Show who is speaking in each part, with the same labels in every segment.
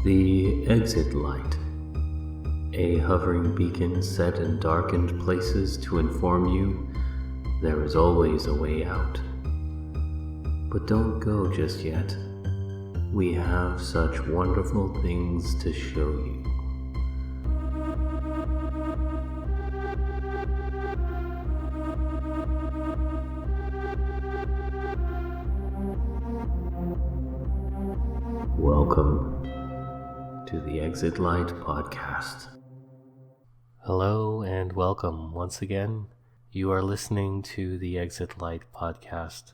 Speaker 1: The exit light, a hovering beacon set in darkened places to inform you there is always a way out. But don't go just yet. We have such wonderful things to show you. Welcome to the Exit Light Podcast. Hello and welcome once again. You are listening to the Exit Light Podcast.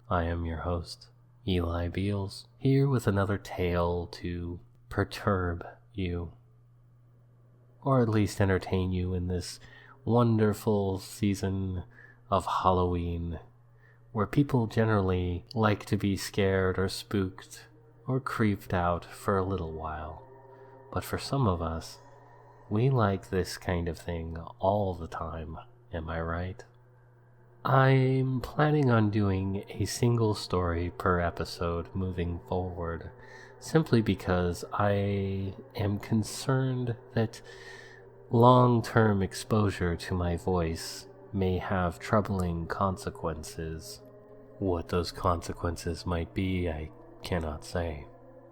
Speaker 1: I am your host, Eli Beals, here with another tale to perturb you, or at least entertain you in this wonderful season of Halloween, where people generally like to be scared or spooked or creeped out for a little while. But for some of us, we like this kind of thing all the time, am I right? I'm planning on doing a single story per episode moving forward, simply because I am concerned that long-term exposure to my voice may have troubling consequences. What those consequences might be, I cannot say.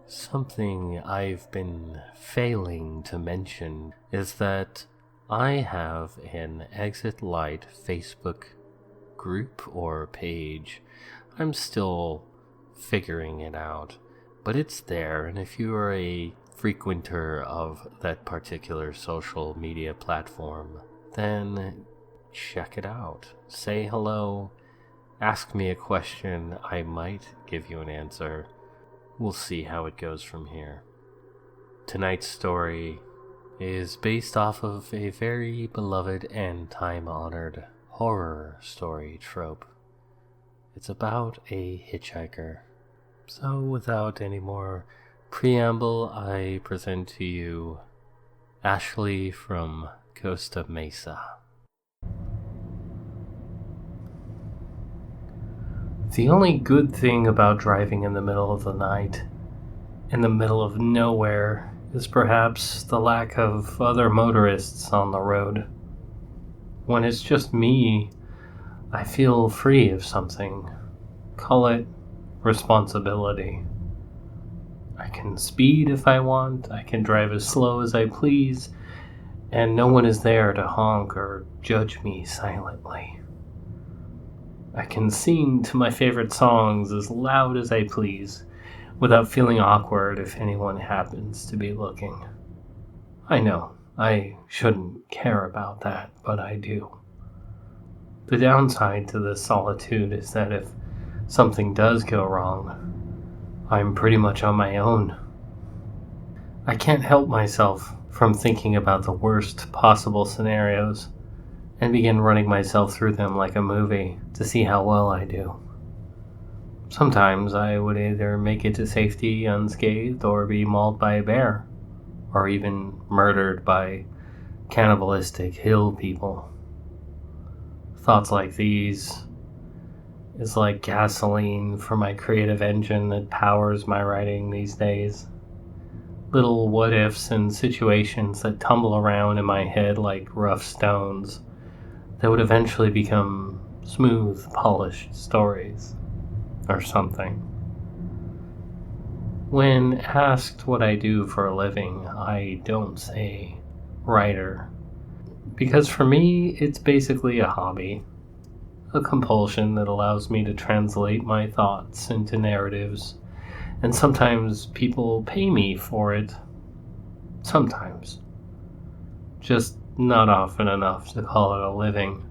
Speaker 1: Something I've been failing to mention is that I have an Exit Light Facebook group or page. I'm still figuring it out, but it's there, and if you are a frequenter of that particular social media platform, then check it out. Say hello, ask me a question, I might give you an answer. We'll see how it goes from here. Tonight's story is based off of a very beloved and time-honored horror story trope. It's about a hitchhiker. So without any more preamble, I present to you Ashley from Costa Mesa. The only good thing about driving in the middle of the night, in the middle of nowhere, is perhaps the lack of other motorists on the road. When it's just me, I feel free of something. Call it responsibility. I can speed if I want, I can drive as slow as I please, and no one is there to honk or judge me silently. I can sing to my favorite songs as loud as I please, without feeling awkward if anyone happens to be looking. I know, I shouldn't care about that, but I do. The downside to this solitude is that if something does go wrong, I'm pretty much on my own. I can't help myself from thinking about the worst possible scenarios and begin running myself through them like a movie to see how well I do. Sometimes I would either make it to safety unscathed or be mauled by a bear, or even murdered by cannibalistic hill people. Thoughts like these is like gasoline for my creative engine that powers my writing these days. Little what-ifs and situations that tumble around in my head like rough stones that would eventually become smooth, polished stories, or something. When asked what I do for a living, I don't say writer, because for me, it's basically a hobby, a compulsion that allows me to translate my thoughts into narratives, and sometimes people pay me for it. Sometimes. Just not often enough to call it a living.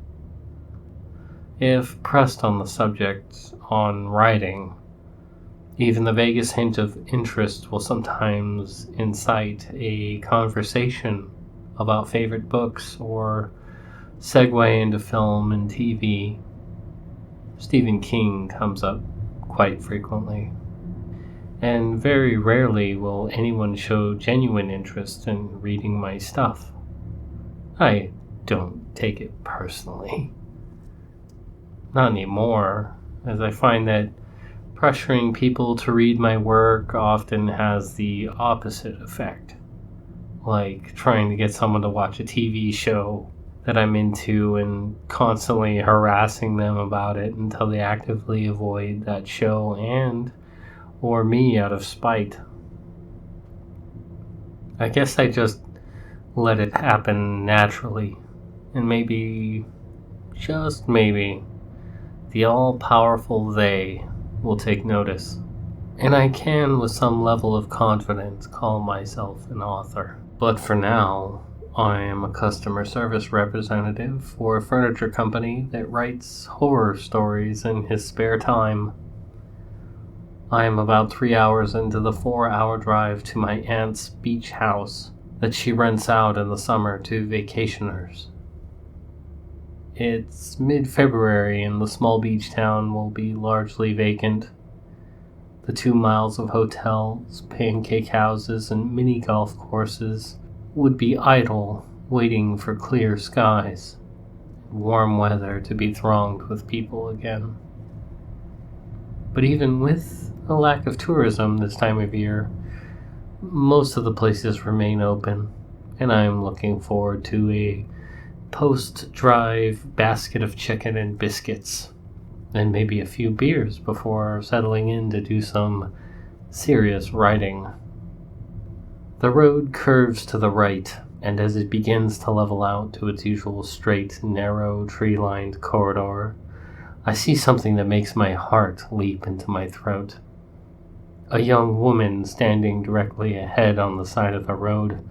Speaker 1: If pressed on the subject on writing, even the vaguest hint of interest will sometimes incite a conversation about favorite books or segue into film and TV. Stephen King comes up quite frequently. And very rarely will anyone show genuine interest in reading my stuff. I don't take it personally. Not anymore, as I find that Pressuring people to read my work often has the opposite effect, like trying to get someone to watch a TV show that I'm into and constantly harassing them about it until they actively avoid that show and or me out of spite. I guess I just let it happen naturally, and maybe, just maybe, the all-powerful they will take notice, and I can, with some level of confidence, call myself an author. But for now, I am a customer service representative for a furniture company that writes horror stories in his spare time. I am about 3 hours into the 4-hour drive to my aunt's beach house that she rents out in the summer to vacationers. It's mid-February and the small beach town will be largely vacant. The 2 miles of hotels, pancake houses, and mini golf courses would be idle, waiting for clear skies, warm weather to be thronged with people again. But even with a lack of tourism this time of year, most of the places remain open, and I am looking forward to a post-drive basket of chicken and biscuits, and maybe a few beers before settling in to do some serious writing. The road curves to the right, and as it begins to level out to its usual straight, narrow, tree-lined corridor, I see something that makes my heart leap into my throat. A young woman standing directly ahead on the side of the road,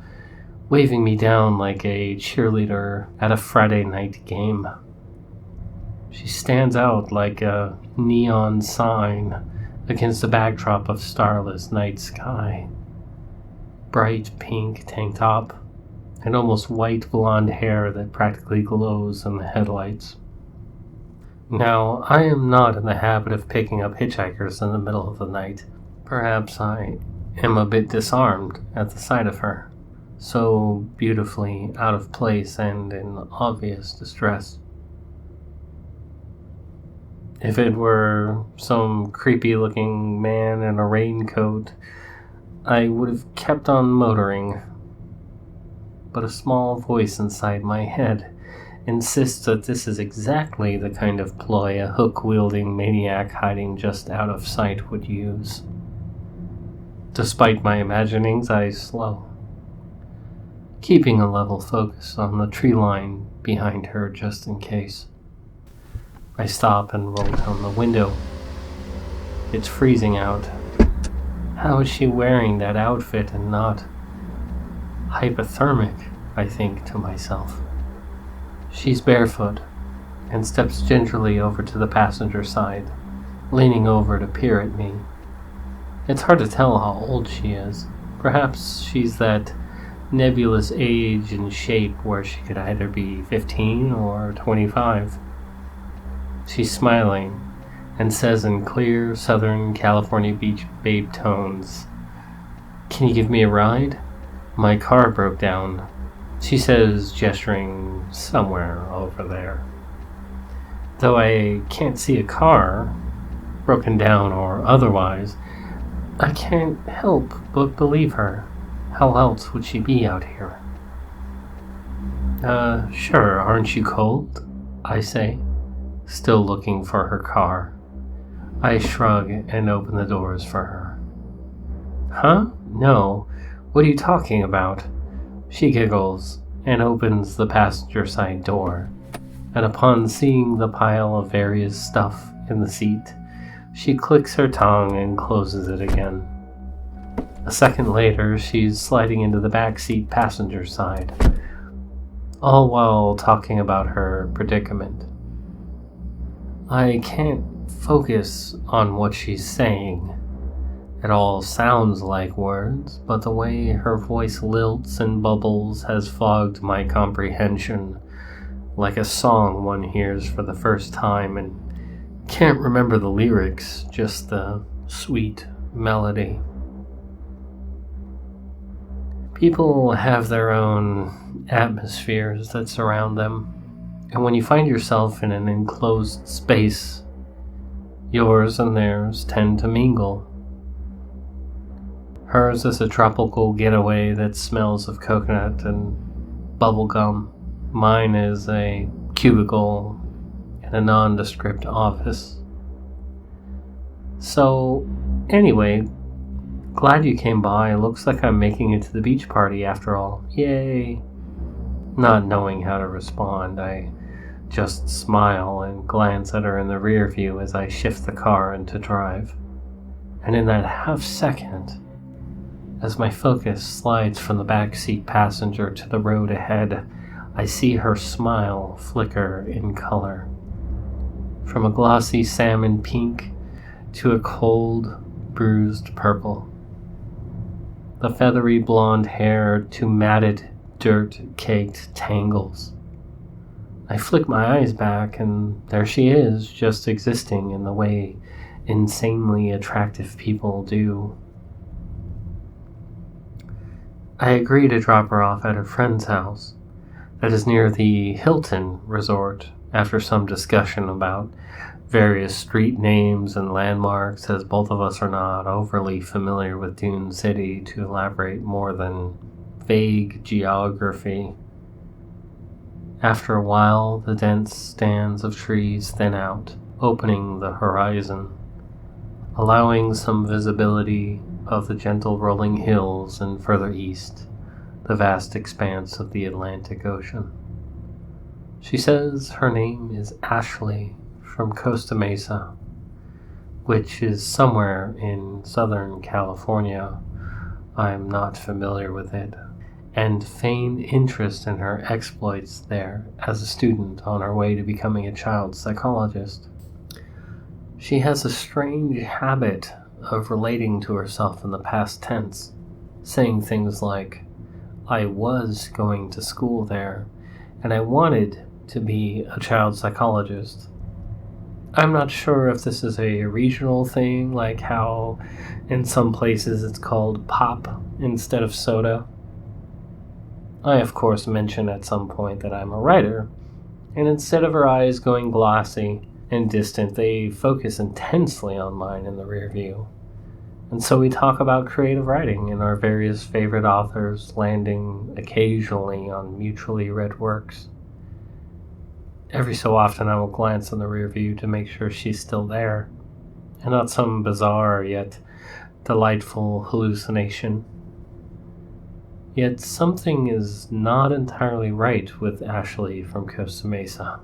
Speaker 1: waving me down like a cheerleader at a Friday night game. She stands out like a neon sign against a backdrop of starless night sky. Bright pink tank top and almost white blonde hair that practically glows in the headlights. Now, I am not in the habit of picking up hitchhikers in the middle of the night. Perhaps I am a bit disarmed at the sight of her, so beautifully out of place and in obvious distress. If it were some creepy-looking man in a raincoat, I would have kept on motoring. But a small voice inside my head insists that this is exactly the kind of ploy a hook-wielding maniac hiding just out of sight would use. Despite my imaginings, I slow, keeping a level focus on the tree line behind her just in case. I stop and roll down the window. It's freezing out. How is she wearing that outfit and not hypothermic, I think to myself. She's barefoot and steps gingerly over to the passenger side, leaning over to peer at me. It's hard to tell how old she is. Perhaps she's that nebulous age and shape where she could either be 15 or 25. She's smiling and says in clear Southern California beach babe tones, "Can you give me a ride? My car broke down," she says, gesturing somewhere over there. Though I can't see a car, broken down or otherwise, I can't help but believe her. How else would she be out here? Sure, aren't you cold?" I say, still looking for her car. I shrug and open the doors for her. "Huh? No. What are you talking about?" She giggles and opens the passenger side door, and upon seeing the pile of various stuff in the seat, she clicks her tongue and closes it again. A second later, she's sliding into the backseat passenger side, all while talking about her predicament. I can't focus on what she's saying. It all sounds like words, but the way her voice lilts and bubbles has fogged my comprehension, like a song one hears for the first time and can't remember the lyrics, just the sweet melody. People have their own atmospheres that surround them, and when you find yourself in an enclosed space, Yours and theirs tend to mingle. Hers is a tropical getaway that smells of coconut and bubblegum. Mine is a cubicle in a nondescript office. So, anyway, glad you came by. Looks like I'm making it to the beach party after all. Yay! Not knowing how to respond, I just smile and glance at her in the rear view as I shift the car into drive. And in that half second, as my focus slides from the backseat passenger to the road ahead, I see her smile flicker in color. From a glossy salmon pink to a cold, bruised purple. The feathery blonde hair to matted, dirt-caked tangles. I flick my eyes back, and there she is, just existing in the way insanely attractive people do. I agree to drop her off at her friend's house that is near the Hilton Resort after some discussion about various street names and landmarks, as both of us are not overly familiar with Dune City to elaborate more than vague geography. After a while, the dense stands of trees thin out, opening the horizon, allowing some visibility of the gentle rolling hills and further east, the vast expanse of the Atlantic Ocean. She says her name is Ashley from Costa Mesa, which is somewhere in Southern California. I'm not familiar with it, and feigned interest in her exploits there as a student on her way to becoming a child psychologist. She has a strange habit of relating to herself in the past tense, saying things like, I was going to school there, and I wanted to be a child psychologist. I'm not sure if this is a regional thing, like how in some places it's called pop instead of soda. I, of course, mention at some point that I'm a writer, and instead of her eyes going glossy and distant, they focus intensely on mine in the rear view. And so we talk about creative writing and our various favorite authors, landing occasionally on mutually read works. Every so often I will glance in the rear view to make sure she's still there, and not some bizarre yet delightful hallucination. Yet something is not entirely right with Ashley from Costa Mesa.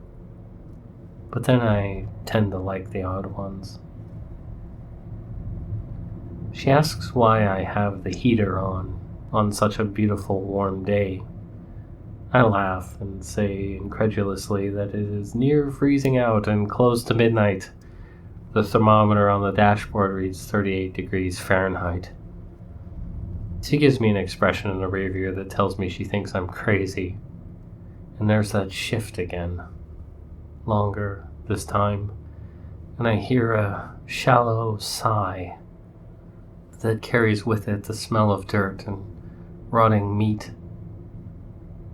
Speaker 1: But then I tend to like the odd ones. She asks why I have the heater on such a beautiful warm day. I laugh and say incredulously that it is near freezing out and close to midnight. The thermometer on the dashboard reads 38 degrees Fahrenheit. She gives me an expression in the rear view that tells me she thinks I'm crazy. And there's that shift again. Longer this time. And I hear a shallow sigh that carries with it the smell of dirt and rotting meat.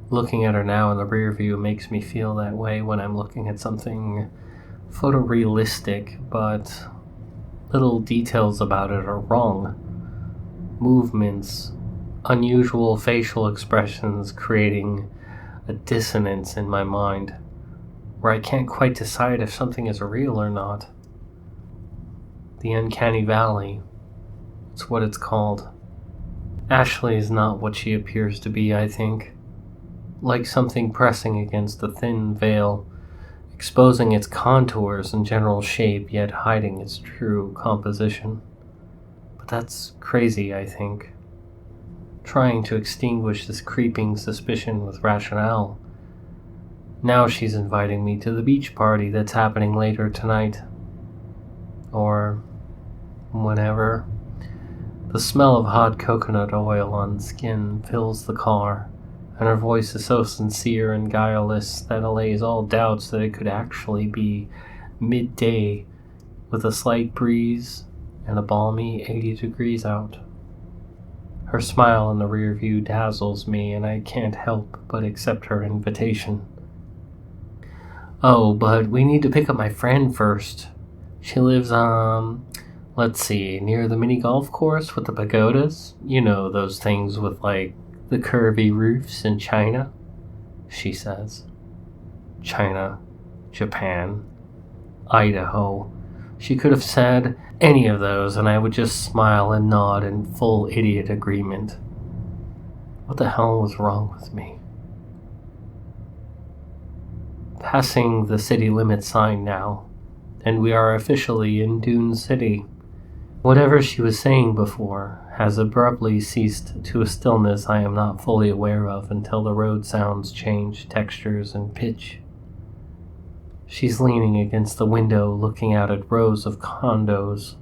Speaker 1: Looking at her now in the rear view makes me feel that way when I'm looking at something photorealistic, but little details about it are wrong. Movements, unusual facial expressions creating a dissonance in my mind, where I can't quite decide if something is real or not. The uncanny valley, it's what it's called. Ashley is not what she appears to be, I think. Like something pressing against a thin veil, exposing its contours and general shape, yet hiding its true composition. But that's crazy, I think. Trying to extinguish this creeping suspicion with rationale. Now she's inviting me to the beach party that's happening later tonight. Or whenever. The smell of hot coconut oil on skin fills the car, and her voice is so sincere and guileless that allays all doubts that it could actually be midday with a slight breeze and a balmy 80 degrees out. Her smile in the rear view dazzles me, and I can't help but accept her invitation. Oh, but we need to pick up my friend first. She lives, let's see, near the mini golf course with the pagodas. You know, those things with, like, the curvy roofs in China, she says. China, Japan, Idaho. She could have said any of those, and I would just smile and nod in full idiot agreement. What the hell was wrong with me? Passing the city limit sign now, and we are officially in Dune City. Whatever she was saying before has abruptly ceased to a stillness I am not fully aware of until the road sounds change textures and pitch. She's leaning against the window looking out at rows of condos,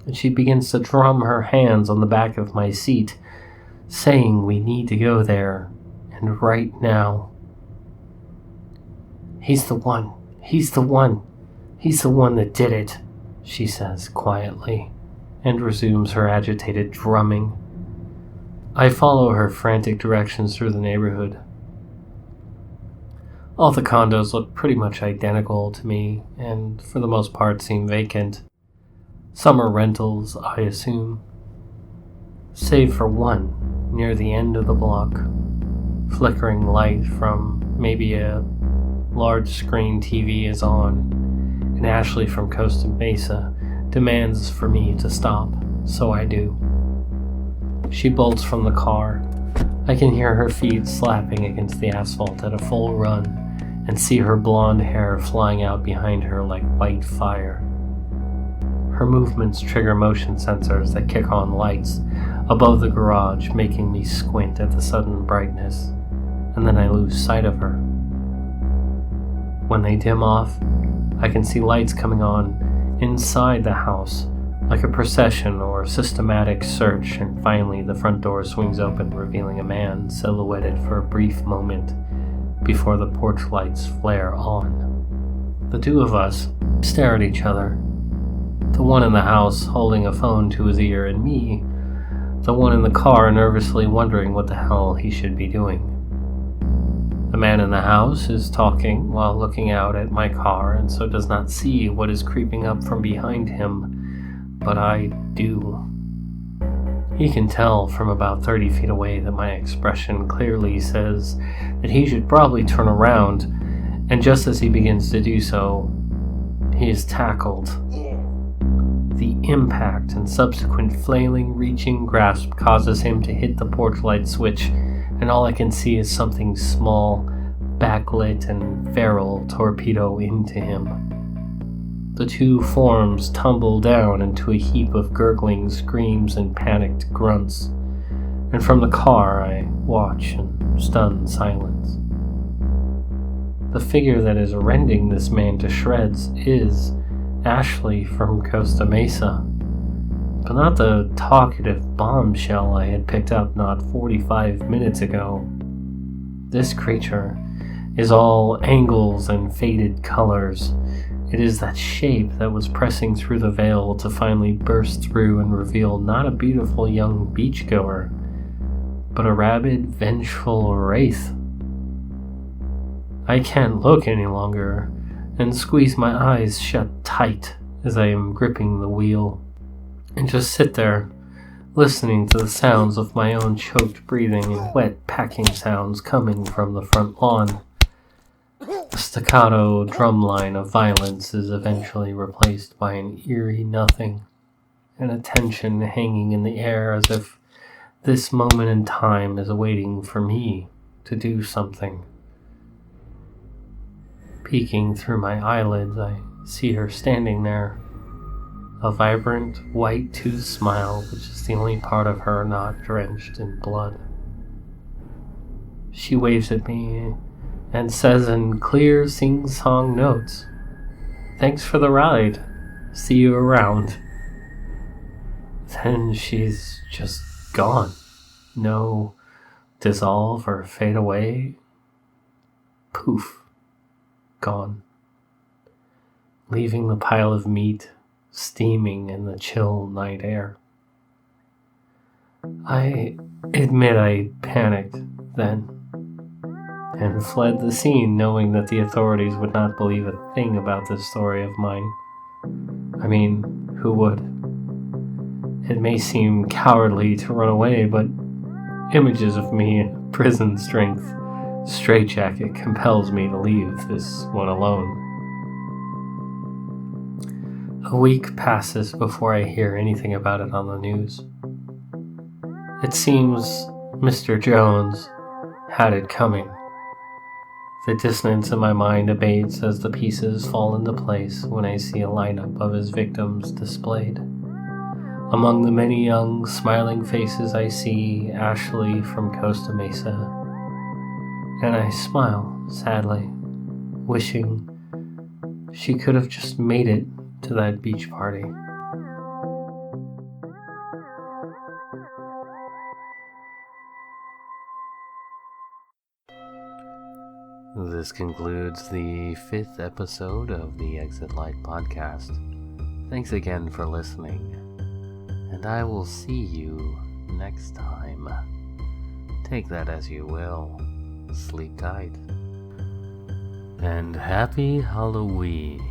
Speaker 1: and she begins to drum her hands on the back of my seat, saying we need to go there, and right now. He's the one. He's the one. He's the one that did it, she says quietly, and resumes her agitated drumming. I follow her frantic directions through the neighborhood. All the condos look pretty much identical to me, and for the most part seem vacant. Some are rentals, I assume. Save for one, near the end of the block. Flickering light from maybe a large screen TV is on, and Ashley from Costa Mesa demands for me to stop, so I do. She bolts from the car. I can hear her feet slapping against the asphalt at a full run, and see her blonde hair flying out behind her like white fire. Her movements trigger motion sensors that kick on lights above the garage, making me squint at the sudden brightness, and then I lose sight of her. When they dim off, I can see lights coming on inside the house, like a procession or systematic search, and finally the front door swings open, revealing a man silhouetted for a brief moment before the porch lights flare on. The two of us stare at each other, the one in the house holding a phone to his ear, and me, the one in the car nervously wondering what the hell he should be doing. The man in the house is talking while looking out at my car, and so does not see what is creeping up from behind him, but I do. He can tell from about 30 feet away that my expression clearly says that he should probably turn around, and just as he begins to do so, he is tackled. The impact and subsequent flailing, reaching grasp causes him to hit the porch light switch, and all I can see is something small, backlit, and feral torpedo into him. The two forms tumble down into a heap of gurgling screams and panicked grunts, and from the car I watch in stunned silence. The figure that is rending this man to shreds is Ashley from Costa Mesa, but not the talkative bombshell I had picked up not 45 minutes ago. This creature is all angles and faded colors. It is that shape that was pressing through the veil to finally burst through and reveal not a beautiful young beachgoer, but a rabid, vengeful wraith. I can't look any longer and squeeze my eyes shut tight as I am gripping the wheel, and just sit there, listening to the sounds of my own choked breathing and wet packing sounds coming from the front lawn. The staccato drumline of violence is eventually replaced by an eerie nothing, and a tension hanging in the air as if this moment in time is waiting for me to do something. Peeking through my eyelids, I see her standing there, a vibrant, white-toothed smile, which is the only part of her not drenched in blood. She waves at me and says in clear sing-song notes, "Thanks for the ride. See you around." Then she's just gone. No dissolve or fade away. Poof. Gone. Leaving the pile of meat steaming in the chill night air. I admit I panicked then, and fled the scene knowing that the authorities would not believe a thing about this story of mine. I mean, who would? It may seem cowardly to run away, but images of me in prison strength straitjacket compels me to leave this one alone. A week passes before I hear anything about it on the news. It seems Mr. Jones had it coming. The dissonance in my mind abates as the pieces fall into place when I see a lineup of his victims displayed. Among the many young, smiling faces I see Ashley from Costa Mesa, and I smile sadly, wishing she could have just made it to that beach party. This concludes the 5th episode of the Exit Light podcast. Thanks again for listening, and I will see you next time. Take that as you will. Sleep tight. And happy Halloween.